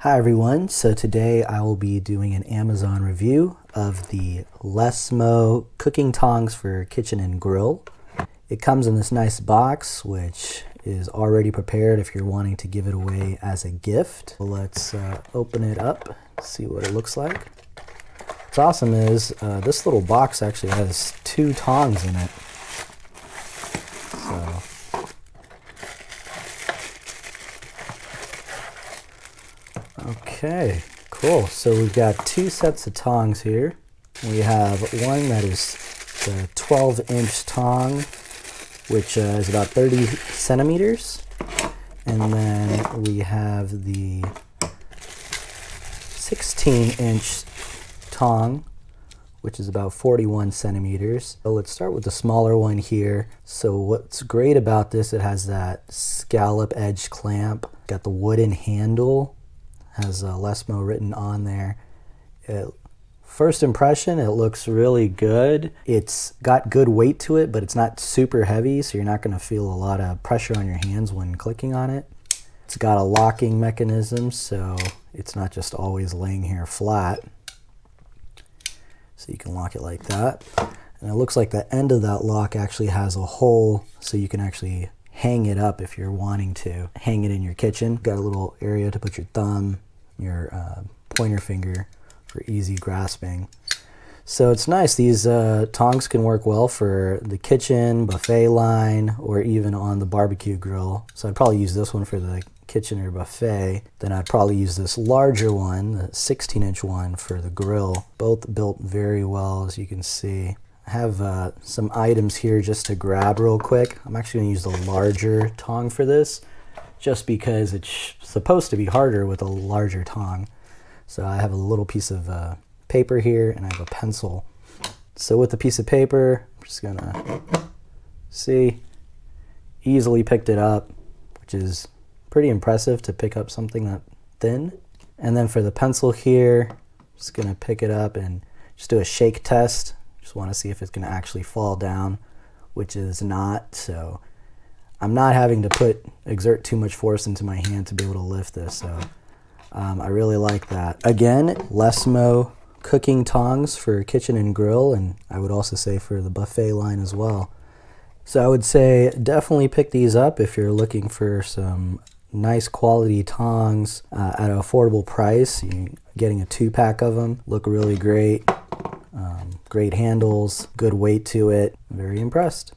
Hi everyone, so today I will be doing an Amazon review of the LessMo cooking tongs for kitchen and grill. It comes in this nice box which is already prepared if you're wanting to give it away as a gift. Let's open it up, see what it looks like. What's awesome is this little box actually has 2 tongs in it. So okay, cool. So we've got 2 sets of tongs here. We have one that is the 12-inch tong, which is about 30 centimeters. And then we have the 16-inch tong, which is about 41 centimeters. So let's start with the smaller one here. So what's great about this, it has that scallop edge clamp, got the wooden handle, has LessMo written on there. First impression, it looks really good. It's got good weight to it, but it's not super heavy, so you're not going to feel a lot of pressure on your hands when clicking on it. It's got a locking mechanism, so it's not just always laying here flat. So you can lock it like that. And it looks like the end of that lock actually has a hole, so you can actually hang it up if you're wanting to hang it in your kitchen. Got a little area to put your thumb, your pointer finger for easy grasping. So it's nice. These tongs can work well for the kitchen, buffet line, or even on the barbecue grill. So I'd probably use this one for the kitchen or buffet. Then I'd probably use this larger one, the 16-inch one, for the grill. Both built very well, as you can see. I have some items here just to grab real quick. I'm actually going to use the larger tong for this, just because it's supposed to be harder with a larger tong. So I have a little piece of paper here, and I have a pencil. So with the piece of paper, I'm just going to see, easily picked it up, which is pretty impressive to pick up something that thin. And then for the pencil here, I'm just going to pick it up and just do a shake test. Just want to see if it's going to actually fall down, which is not. So I'm not having to exert too much force into my hand to be able to lift this. So I really like that. Again, LessMo cooking tongs for kitchen and grill, and I would also say for the buffet line as well. So I would say definitely pick these up if you're looking for some nice quality tongs at an affordable price. You're getting a 2-pack of them. Look really great. Great handles, good weight to it. Very impressed.